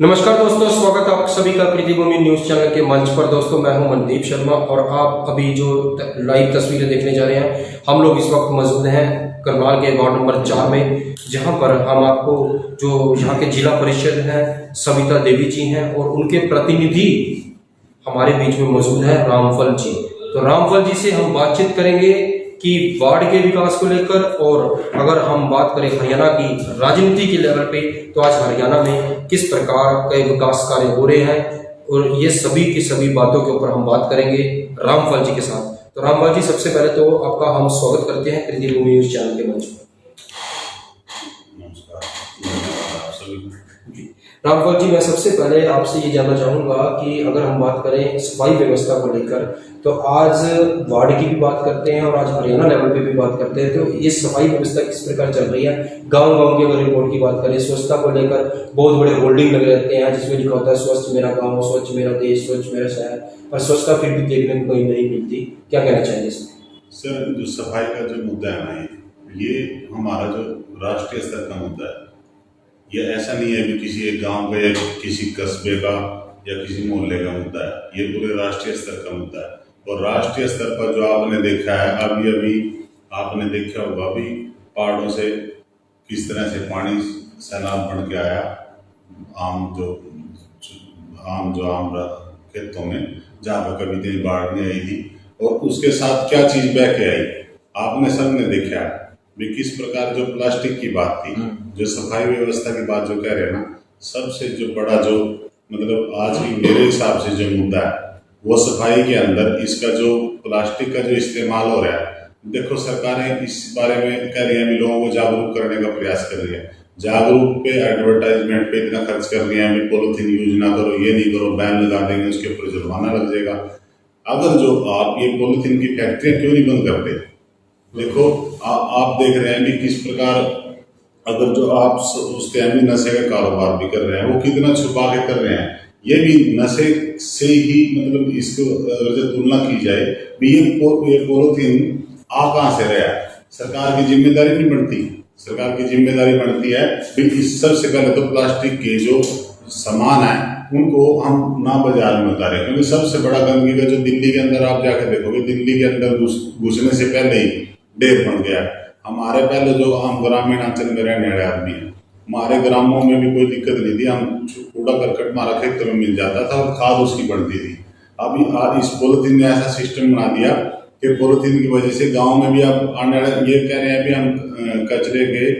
नमस्कार दोस्तों, स्वागत है आप सभी का कृतिभूमि न्यूज चैनल के मंच पर। दोस्तों मैं हूं मनदीप शर्मा और आप अभी जो लाइव तस्वीरें देखने जा रहे हैं, हम लोग इस वक्त मौजूद हैं करनाल के वार्ड नंबर 4 में, जहां पर हम आपको जो यहाँ के जिला परिषद हैं सविता देवी जी हैं और उनके प्रतिनिधि हमारे बीच में मौजूद है रामफल जी। तो रामफल जी से हम बातचीत करेंगे कि वार्ड के विकास को लेकर, और अगर हम बात करें हरियाणा की राजनीति के लेवल पे तो आज हरियाणा में किस प्रकार के विकास कार्य हो रहे हैं, और ये सभी की सभी बातों के ऊपर हम बात करेंगे रामफल जी के साथ। तो रामफल जी, सबसे पहले तो आपका हम स्वागत करते हैं कृतिभूमि न्यूज चैनल के मंच पर। रामफल जी, मैं सबसे पहले आपसे ये जानना चाहूँगा कि अगर हम बात करें सफाई व्यवस्था को लेकर, तो आज वार्ड की भी बात करते हैं और आज हरियाणा लेवल पे भी बात करते हैं, तो ये सफाई व्यवस्था किस प्रकार चल रही है? गांव-गांव की अगर रिपोर्ट की बात करें, स्वच्छता को लेकर बहुत बड़े होर्डिंग लगे रहते हैं जिसमें लिखा होता है स्वच्छ मेरा गाँव, स्वच्छ मेरा देश, स्वच्छ मेरा शहर, पर स्वच्छता फिर भी देखने को कहीं नहीं मिलती। क्या कहना चाहिए इसमें? सर, जो सफाई का जो मुद्दा है ना, ये हमारा जो राष्ट्रीय स्तर का मुद्दा है। ये ऐसा नहीं है कि किसी एक गांव का या किसी कस्बे का या किसी मोहल्ले का मुद्दा है, ये पूरे राष्ट्रीय स्तर का मुद्दा है। और राष्ट्रीय स्तर पर जो आपने देखा है, अभी आपने देखा होगा अभी पहाड़ों से किस तरह से पानी सैलाब बन के आया आम खेतों में, जहाँ पर कभी इतनी बाढ़ नहीं आई थी, और उसके साथ क्या चीज बह के आई आपने सबने देखा है भी। किस प्रकार जो प्लास्टिक की बात थी, जो सफाई व्यवस्था की बात जो कह रहे हैं ना, सबसे जो बड़ा जो मतलब आज भी मेरे हिसाब से जो मुद्दा है वो सफाई के अंदर इसका जो प्लास्टिक का जो इस्तेमाल हो रहा है। देखो, सरकारें इस बारे में कह रही है, लोगों को जागरूक करने का प्रयास कर रही है, जागरूक पे एडवर्टाइजमेंट पे इतना खर्च कर रही है, पॉलिथीन यूज ना करो, ये नहीं करो, बैन लगा देंगे, उसके ऊपर जुर्माना लग जाएगा। अगर जो आप ये पॉलिथीन की फैक्ट्रियां क्यों नहीं बंद करते? देखो, आप देख रहे हैं कि किस प्रकार अगर जो आप उस टाइम भी नशे का कारोबार भी कर रहे हैं, वो कितना छुपा के कर रहे हैं। ये भी नशे से ही मतलब इसको अगर जो तुलना की जाए भी, ये पॉलिथीन आ कहाँ से रहा है? सरकार की जिम्मेदारी नहीं बनती। सरकार की जिम्मेदारी बनती है भी सबसे पहले तो प्लास्टिक के जो सामान है उनको हम ना बाजार में उतारें, क्योंकि सबसे बड़ा गंदगी का जो दिल्ली के अंदर आप जाकर देखोगे, दिल्ली के अंदर घुसने से पहले ही ढेर बन गया है। हमारे पहले जो हम ग्रामीण अंचल में रहने वाले आदमी हैं, हमारे ग्रामों में भी कोई दिक्कत नहीं थी, हम कूड़ा करकट हमारा खेतों में मिल जाता था और खाद उसकी बढ़ती थी। अभी इस पॉलिथीन ने ऐसा सिस्टम बना दिया कि पॉलिथीन की वजह से गाँव में भी आप आने ये कह रहे हैं भी हम कचरे के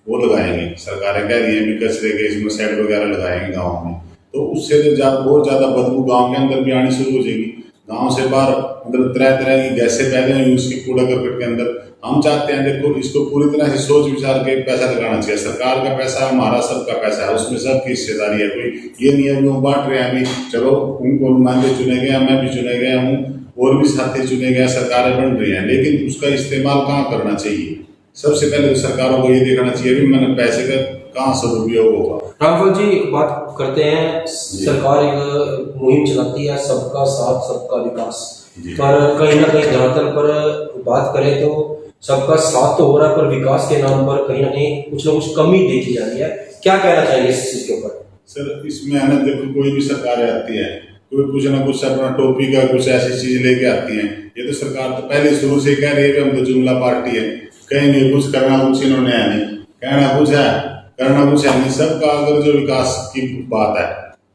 वो लगाएंगे, सरकारें कह रही है भी कचरे के इसमें शेड वगैरह लगाएंगे गाँव में, तो उससे बहुत ज्यादा बदबू गाँव के अंदर भी आनी शुरू हो जाएगी। गांव से बाहर मतलब तरह तरह की गैसें पैदा हुई उसकी कूड़ा करकट के अंदर। हम चाहते हैं, देखो, इसको पूरी तरह से सोच विचार के पैसा लगाना चाहिए। सरकार का पैसा है, हमारा सबका पैसा है, उसमें सबकी हिस्सेदारी है। कोई ये नहीं है वो बांट रहे हैं अभी, चलो उनको नुमाइंदे चुने गए, मैं भी चुने गया हूँ और भी साथी चुने गए, सरकारें बन रही हैं, लेकिन उसका इस्तेमाल कहाँ करना चाहिए? सबसे पहले तो सरकारों को ये देखना चाहिए कि मैंने पैसे का कहाँ सदुपयोग होगा। रामफल जी, बात करते हैं, सरकार एक मुहिम चलाती है सबका साथ सबका विकास, पर कहीं ना कहीं धरातल पर बात करें तो सबका साथ तो हो रहा है, पर विकास के नाम पर कहीं ना कहीं कुछ ना कुछ कमी देखी जा रही है। क्या कहना चाहिए इस चीज के ऊपर? सर, इसमें है ना, देखो, कोई भी सरकार आती है, कोई कुछ ना कुछ अपना टोपी का कुछ ऐसी चीज लेके आती है। ये तो सरकार तो पहले शुरू से कह रही है कि हम तो जुमला पार्टी है, कहीं नहीं कुछ करना, कुछ इन्होंने है नहीं, कहना कुछ है करना कुछ है नहीं। सबका अगर जो विकास की बात है,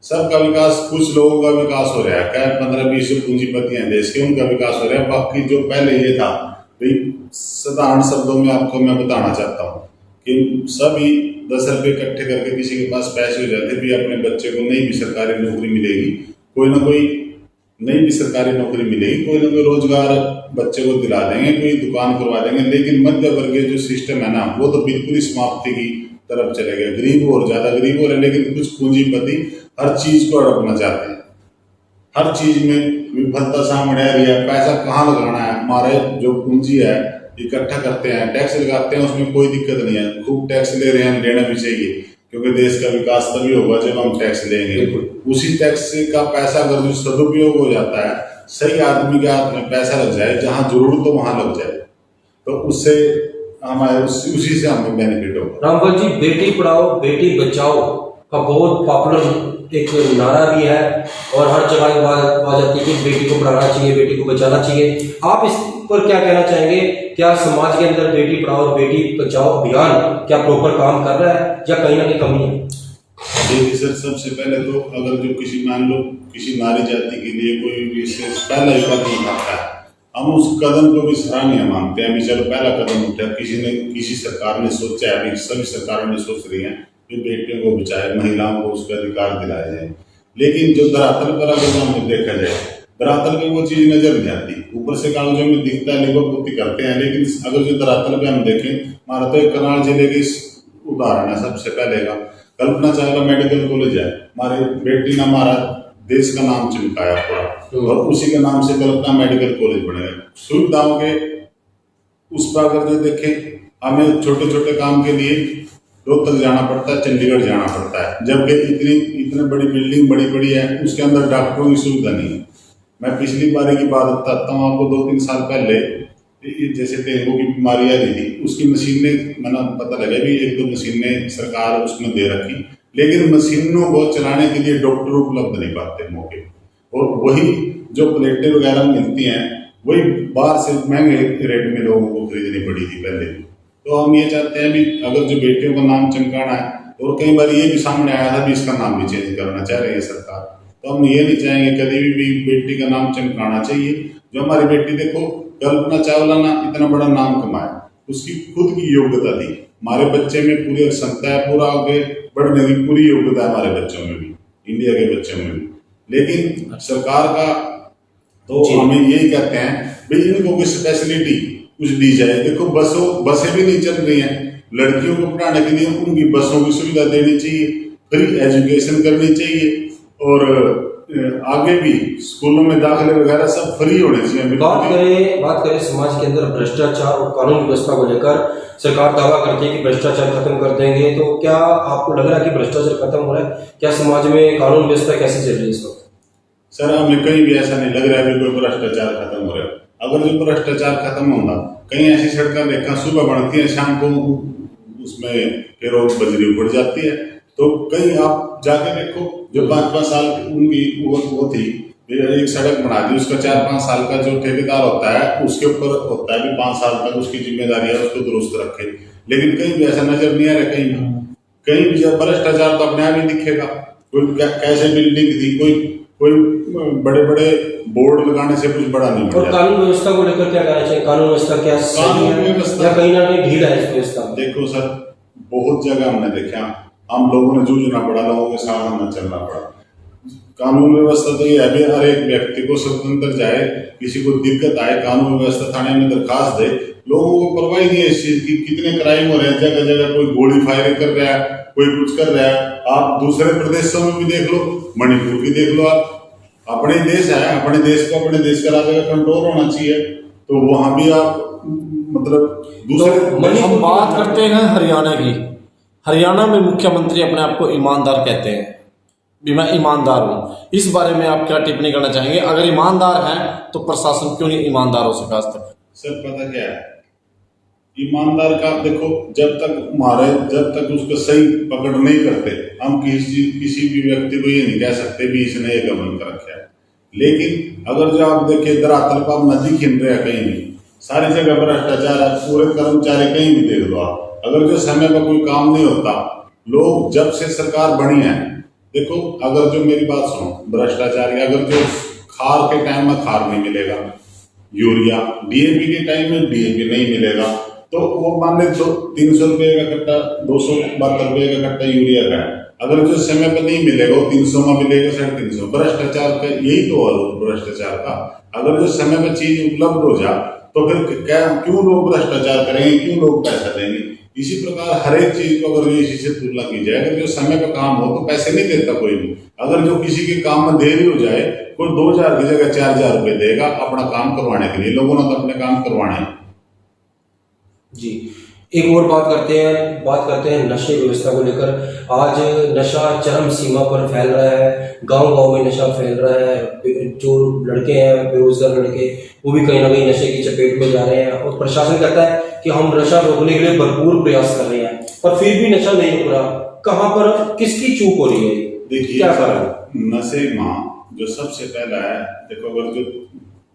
सबका विकास, कुछ लोगों का विकास हो रहा है, क्या 15-20 पूंजीपति हैं देश के, उनका विकास हो रहा है। बाकी जो पहले ये था भाई, साधारण शब्दों में आपको मैं बताना चाहता हूँ कि सभी 10 रुपये इकट्ठे करके किसी के पास पैसे हो जाते भी, अपने बच्चे को नहीं भी सरकारी नौकरी मिलेगी, कोई ना कोई नहीं भी सरकारी नौकरी मिलेगी, कोई ना कोई रोजगार बच्चे को दिला देंगे, कोई दुकान करवा देंगे। लेकिन मध्य वर्गीय जो सिस्टम है ना, वो तो बिल्कुल ही समाप्ति की तरफ चले गए। गरीब और ज्यादा गरीब हो रहे, लेकिन कुछ पूंजीपति हर चीज को हड़पना चाहते हैं, हर चीज में विफलता सामने आ रही है। पैसा कहाँ लगाना है? हमारे जो पूंजी है इकट्ठा करते हैं, टैक्स लगाते हैं, उसमें कोई दिक्कत नहीं है, खूब टैक्स ले रहे हैं, लेना भी चाहिए, क्योंकि देश का विकास तभी होगा जब हम टैक्स लेंगे। उसी टैक्स का पैसा अगर जो सदुपयोग हो जाता है, सही आदमी के हाथ में पैसा लग जाए, जहाँ जरूरत हो वहां लग जाए, तो उससे हमारे उसी से हमें बेनिफिट होगा। रामफल जी, बेटी पढ़ाओ बेटी बचाओ का बहुत पॉपुलर एक नारा भी है और हर जगह की बात आ जाती है कि बेटी को पढ़ाना चाहिए, बेटी को बचाना चाहिए। आप इस पर क्या कहना चाहेंगे? क्या समाज के अंदर बेटी पढ़ाओ बेटी बचाओ अभियान क्या प्रॉपर काम कर रहा है या कहीं ना कहीं कमी है? देखिए सर, सबसे पहले तो अगर जो किसी मान लो किसी नारी जाति के लिए कोई विशेष पहला ही कदम उठाता है, हम उस कदम को भी सराहनीय मानते हैं। अभी चलो पहला कदम उठा, किसी सरकार ने सोचा है, अभी सभी सरकारों ने सोच रही हैं कि बेटियों को बचाए, महिलाओं को उसका अधिकार दिलाया जाए। लेकिन जो धरातल पर अगर हमें देखा जाए, धरातल पे वो चीज नजर नहीं आती। ऊपर से कागजों में दिखता है, लिखोपूर्ति करते हैं, लेकिन अगर जो धरातल पे हम देखें, हमारा तो एक करनाल जिले की उदाहरण है सबसे पहले का। कल्पना चावला मेडिकल कॉलेज है, हमारी बेटी ने हमारा देश का नाम चमकाया पूरा, और उसी के नाम से कल्पना मेडिकल कॉलेज बने। सुविधाओं के उस पर अगर जो देखें, हमें छोटे छोटे काम के लिए रोहतक जाना पड़ता है, चंडीगढ़ जाना पड़ता है, जबकि इतनी बड़ी बिल्डिंग बड़ी है, उसके अंदर डॉक्टरों की सुविधा नहीं है। मैं पिछली बारी की बात बताता हूँ आपको, 2-3 साल पहले जैसे डेंगू की बीमारी आ रही थी, उसकी मशीनें मैंने पता लगा भी 1-2 मशीनें सरकार उसमें दे रखी, लेकिन मशीनों को चलाने के लिए डॉक्टर उपलब्ध नहीं पाते मौके। और वही जो प्लेटें वगैरह मिलती हैं, वही बाहर से महंगे रेट में लोगों को खरीदनी पड़ी थी पहले। तो हम ये चाहते हैं भी अगर जो बेटियों का नाम चमकाना है, और कई बार ये भी सामने आया था भी इसका नाम भी चेंज करना चाह रही है सरकार, तो हम ये नहीं चाहेंगे कभी भी बेटी का नाम चमकाना चाहिए। जो हमारी बेटी देखो, कल्पना चावला ना इतना बड़ा नाम कमाया, उसकी खुद की योग्यता थी। हमारे बच्चे में पूरी क्षमता है, पूरा आगे बढ़ने की पूरी योग्यता है हमारे बच्चों में भी, इंडिया के बच्चों में भी। लेकिन सरकार का तो हमें यही कहते हैं भाई इनको कुछ फैसिलिटी कुछ दी जाए। देखो बसें भी नहीं चल रही हैं, लड़कियों को पढ़ाने के लिए उनकी बसों की सुविधा देनी चाहिए, फ्री एजुकेशन करनी चाहिए, और आगे भी स्कूलों में दाखिले वगैरह सब फ्री होने चाहिए। बात करें समाज के अंदर भ्रष्टाचार और कानून व्यवस्था को लेकर, सरकार दावा करती है कि भ्रष्टाचार खत्म कर देंगे, तो क्या आपको लग रहा है कि भ्रष्टाचार खत्म हो रहा है? क्या समाज में कानून व्यवस्था कैसे चल रही है इस वक्त? सर, हमें कहीं भी ऐसा नहीं लग रहा है कि कोई भ्रष्टाचार खत्म हो रहा है। अगर जो भ्रष्टाचार खत्म होगा, कहीं ऐसी सड़कें देखा सुबह बनती है, शाम को उसमें फिर बजरी उड़ जाती है। तो कहीं आप जाके देखो, जो 5-5 साल उनकी वो थी, एक सड़क बना दी, उसका 4-5 साल का जो ठेकेदार होता है उसके ऊपर होता है कि 5 साल तक उसकी जिम्मेदारी है उसको दुरुस्त रखे। लेकिन कहीं भी ऐसा नजर नहीं आ रहा। कहीं भी भ्रष्टाचार तो अपने आप ही दिखेगा। कोई कैसे बिल्डिंग थी, कोई बड़े बड़े बोर्ड लगाने से कुछ बड़ा नहीं। और कानून व्यवस्था को लेकर क्या कहना चाहिए? कानून व्यवस्था क्या कानून व्यवस्था कहीं ना कहीं ढील है इस व्यवस्था? देखो सर, बहुत जगह हमने देखा, हम लोगों ने जूझना पड़ा, लोगों के साथ हमें चलना पड़ा। कानून व्यवस्था तो ये है, हर एक व्यक्ति को स्वतंत्र जाए, किसी को दिक्कत आए कानून व्यवस्था थाने में दरखास्त दे। लोगों को परवाह नहीं है इस चीज की। कितने क्राइम हो रहे हैं, जगह जगह कोई गोली फायरिंग कर रहा है, कोई कुछ कर रहा है। आप दूसरे प्रदेशों में भी देख लो, मणिपुर की देख लो, आप अपने देश है, अपने देश को अपने देश का राज्य का कंट्रोल होना चाहिए, तो वहां भी आप मतलब दूसरे तो हम बात करते हैं हरियाणा की। हरियाणा में मुख्यमंत्री अपने आप को ईमानदार कहते हैं, भी मैं ईमानदार हूँ। इस बारे में आप क्या टिप्पणी करना चाहेंगे? अगर ईमानदार हैं तो प्रशासन क्यों नहीं ईमानदार हो सका आज तक? सर पता क्या है, ईमानदार का देखो, जब तक उसको सही पकड़ नहीं करते, हम किसी भी व्यक्ति को ये नहीं कह सकते भी इसने ये गबन कर रखा है। लेकिन अगर जो आप देखिए धरातल पर नदी खिन रहे कहीं भी, सारी जगह भ्रष्टाचार है, पूरे कर्मचारी कहीं भी देख लो आप। अगर जो समय पर कोई काम नहीं होता, लोग जब से सरकार बनी है, देखो अगर जो मेरी बात सुनो, भ्रष्टाचार की, अगर जो खार के टाइम में खार नहीं मिलेगा, यूरिया, डीएपी के टाइम में डीएपी नहीं मिलेगा, तो वो मान ले तो 300 रुपए का कट्टा, 272 रुपए का कट्टा यूरिया का है। अगर जो समय पर नहीं मिलेगा, वो 300 में मिलेगा, 350। भ्रष्टाचार का यही तो है, भ्रष्टाचार का। अगर जो समय पर चीज उपलब्ध हो जाए तो फिर क्यों लोग भ्रष्टाचार करेंगे, क्यों लोग पैसा देंगे? इसी प्रकार हर एक चीज को अगर इसी से तुलना की जाए, अगर जो समय पर काम हो तो पैसे नहीं देता कोई भी। अगर जो किसी के काम में देरी हो जाए, कोई 2000 की जगह 4000 रुपए देगा अपना काम करवाने के लिए। लोगों ने तो अपने काम करवाने जी। एक और बात करते हैं नशे व्यवस्था को लेकर। आज नशा चरम सीमा पर फैल रहा है, गांव में नशा फैल रहा है। जो लड़के हैं, बेरोजगार लड़के, वो भी कहीं ना कहीं नशे की चपेट में जा रहे हैं, और प्रशासन कहता है कि हम नशा रोकने के लिए भरपूर प्रयास कर रहे हैं, पर फिर भी नशा नहीं रुक रहा। कहाँ पर किसकी चूक हो रही है? देखिए क्या कारण? नशे में जो सबसे पहला है, देखो अगर जो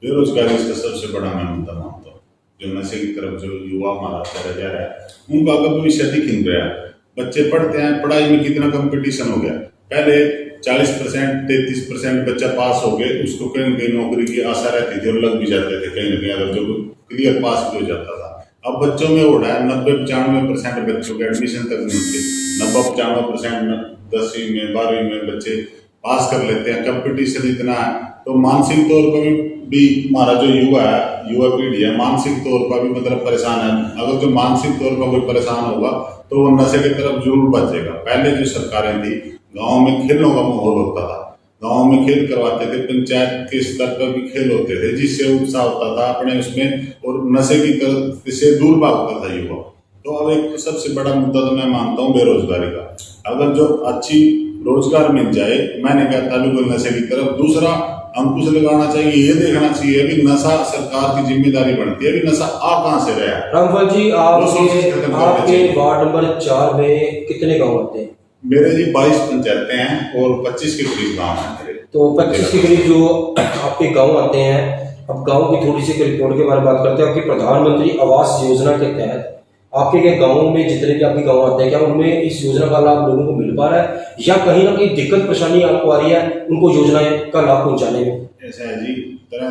बेरोजगारी इसका सबसे बड़ा मैं मुद्दा मानता हूँ। जो नशे की तरफ जो युवा हमारा चला जा रहा है उनका अगर भविष्य दिख नहीं रहा है। बच्चे पढ़ते हैं, पढ़ाई में कितना कंपटीशन हो गया। पहले 40% 33% बच्चा पास हो गए, उसको कहीं न कहीं नौकरी की आशा रहती थी और लग भी जाते थे कहीं ना कहीं, अगर जो क्लियर पास भी हो जाता था। अब बच्चों में हो रहा है 90-95% बच्चों के एडमिशन तक नहीं होते। 90-95% 10वीं में 12वीं में बच्चे पास कर लेते हैं। कंपटीशन इतना है तो मानसिक तौर पर भी हमारा जो युवा पीढ़ी है मानसिक तौर पर भी मतलब परेशान है। अगर जो मानसिक तौर पर कोई परेशान होगा तो वो नशे की तरफ जरूर बचेगा। पहले जो सरकारें थी गाँव में खेलों का माहौल होता था, गाँव में खेल करवाते थे, पंचायत के स्तर पर भी खेल होते थे जिससे उत्साह होता था अपने उसमें, और नशे की तरफ से दूर भागता था युवा। तो अब एक सबसे बड़ा मुद्दा तो मैं मानता हूँ बेरोजगारी का। अगर जो अच्छी रोजगार मिल जाए, मैंने कहता बिल्कुल नशे की तरफ दूसरा अंकुश लगाना चाहिए। ये देखना चाहिए कि नशा सरकार की जिम्मेदारी बनती है कि नशा आ कहाँ से रहा है। रामपाल जी, आपके वार्ड नंबर 4 में कितने गांव आते हैं? मेरे जी 22 पंचायतें हैं और 25 के करीब गाँव हैं मेरे। तो 25 के करीब जो आपके गांव आते हैं, अब गांव की थोड़ी सी रिपोर्ट के बारे में बात करते हैं। आपकी प्रधानमंत्री आवास योजना के तहत आपके के गाँव में जितने भी आपके गाँव आते हैं, क्या उनमें इस योजना का लाभ लोगों को मिल पा रहा है या कहीं ना कहीं दिक्कत परेशानी आपको आ रही है उनको योजना का लाभ पहुंचाने में? ऐसा है जी, तरह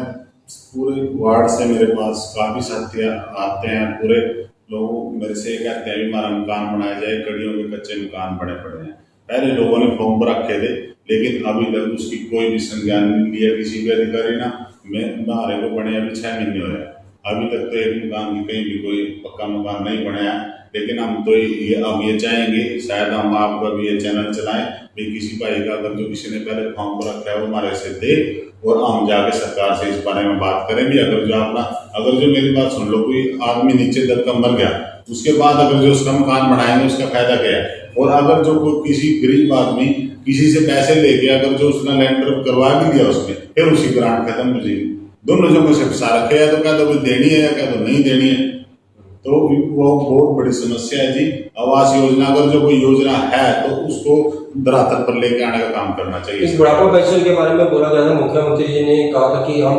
पूरे वार्ड से मेरे पास काफी साथी आते हैं। पूरे लोग मेरे से कहते हैं हमारा मकान बनाया जाए, कड़ियों के कच्चे मकान बने पड़े हैं। पहले लोगों ने फॉर्म पर रखे थे लेकिन अभी तक उसकी कोई भी संज्ञान नहीं लिया किसी भी अधिकारी ना। हमारे को बने अभी 6 महीने हो गए, अभी तक तो एक मकान की कहीं भी कोई पक्का मकान नहीं बनाया। लेकिन हम तो अब ये चाहेंगे, शायद हम आपका भी ये चैनल चलाएं भी, किसी भाई का अगर जो किसी ने पहले फॉर्म पर रखा है वो हमारे से दे और हम जाके सरकार से इस बारे में बात करें भी। अगर जो मेरी बात सुन लो, कोई आदमी नीचे दबकर मर गया उसके बाद अगर जो उसका मकान बनाएंगे उसका फायदा क्या है? और अगर जो कोई किसी गरीब आदमी किसी से पैसे लेके अगर जो उसने लैंड करवा भी दिया उसमें, फिर उसकी ग्रांट खत्म हो जाएगी। दोनों जगहों से फंसा रखे है, तो क्या तो देनी है या क्या तो नहीं देनी है। तो वो बहुत बड़ी समस्या है जी। आवास योजना अगर जो कोई योजना है तो उसको धरातल पर लेके आने का काम करना चाहिए। इस बुढ़ापा पेंशन के बारे में बोला गया था, मुख्यमंत्री जी ने कहा था कि हम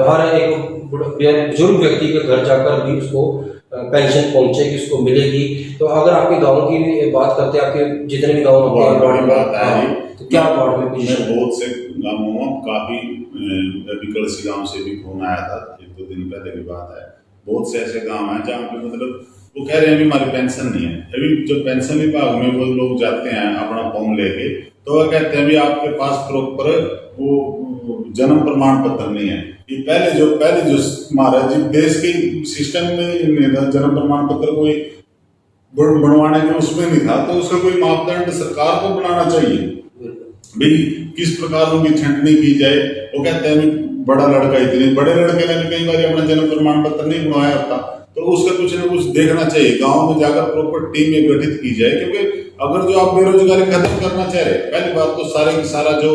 हर एक बुजुर्ग व्यक्ति के घर जाकर भी उसको पेंशन पहुंचेगी, उसको मिलेगी। तो अगर आपके गाँव की बात करते हैं, आपके जितने भी गाँव बात है, तो क्या वार्ड में पोजीशन? बहुत से गाँवों में काफी कलसी गाँव से भी फोन आया था 1-2 दिन पहले की बात है। बहुत से ऐसे गाँव हैं जहाँ पे मतलब वो कह रहे हैं अभी हमारी पेंशन नहीं है। अभी जो पेंशन विभाग में वो लोग जाते हैं अपना फॉर्म लेके, तो वो कहते हैं अभी आपके पास प्रॉपर वो जन्म प्रमाण पत्र नहीं है। ये पहले जो हमारा देश के सिस्टम में जन्म प्रमाण पत्र कोई बनवाने के उसमें नहीं था, तो उसका कोई मापदंड सरकार को बनाना चाहिए भाई किस प्रकार उनकी छंटनी की जाए। वो कहते हैं बड़ा लड़का इतने बड़े लड़के ने भी कई बार अपना जन्म प्रमाण पत्र नहीं बनवाया होता, तो उसका कुछ ना कुछ देखना चाहिए। गांव में जाकर प्रॉपर टीम गठित की जाए, क्योंकि अगर जो आप बेरोजगारी खत्म करना चाह रहे, पहली बात तो सारा जो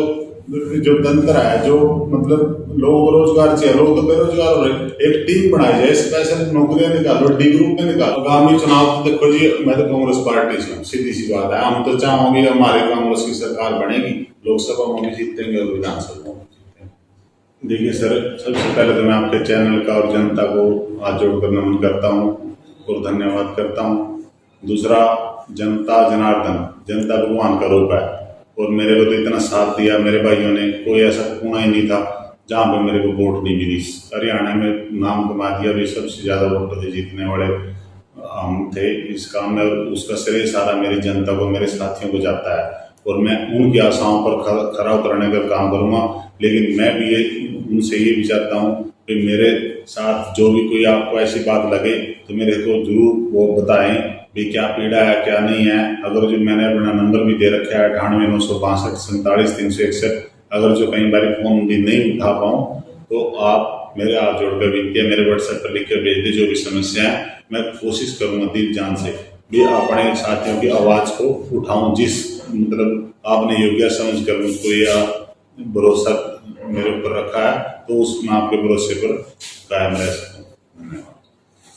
तंत्र है, जो मतलब लोगों को रोजगार चाहिए, लोग तो बेरोजगार हो रहे, एक टीम बनाई जाए, स्पेशल नौकरियां निकालो, डी ग्रुप में निकालो। आगामी चुनाव तो देखो जी, मैं तो कांग्रेस पार्टी से हूँ, सीधी सी बात है। हम तो चाहोगे हमारी कांग्रेस की सरकार बनेगी, लोकसभा में भी जीतेंगे और विधानसभा में भी जीतेंगे। देखिए सर, सबसे पहले तो मैं आपके चैनल का और जनता को हाथ जोड़कर नमन करता हूँ और धन्यवाद करता हूँ। दूसरा, जनता जनार्दन, जनता भगवान का रूप है और मेरे को तो इतना साथ दिया मेरे भाइयों ने, कोई ऐसा कोना ही नहीं था जहाँ पे मेरे को वोट नहीं मिली। हरियाणा में नाम कमा दिया, भी सबसे ज्यादा वोट से जीतने वाले हम थे इस काम में, और उसका श्रेय सारा मेरी जनता को, मेरे साथियों को जाता है और मैं उनकी आशाओं पर खरा उतरने का काम करूंगा। लेकिन मैं भी उनसे ये भी चाहता हूँ कि मेरे साथ जो भी कोई आपको ऐसी बात लगे तो मेरे को जरूर वो बताएं भी क्या पीड़ा है क्या नहीं है। अगर जो मैंने अपना नंबर भी दे रखा है 98 962 47 361, अगर जो कई बार फोन भी नहीं उठा पाऊँ तो आप मेरे हाथ जोड़कर विनती है, मेरे व्हाट्सएप पर लिख कर भेज दे जो भी समस्या है। मैं कोशिश करूंगा दिल जान से भी अपने साथियों की आवाज को उठाऊं, जिस मतलब आपने योग्य समझ कर मुझको यह भरोसा मेरे ऊपर रखा है, तो उसमें आपके भरोसे पर कायम रह सकता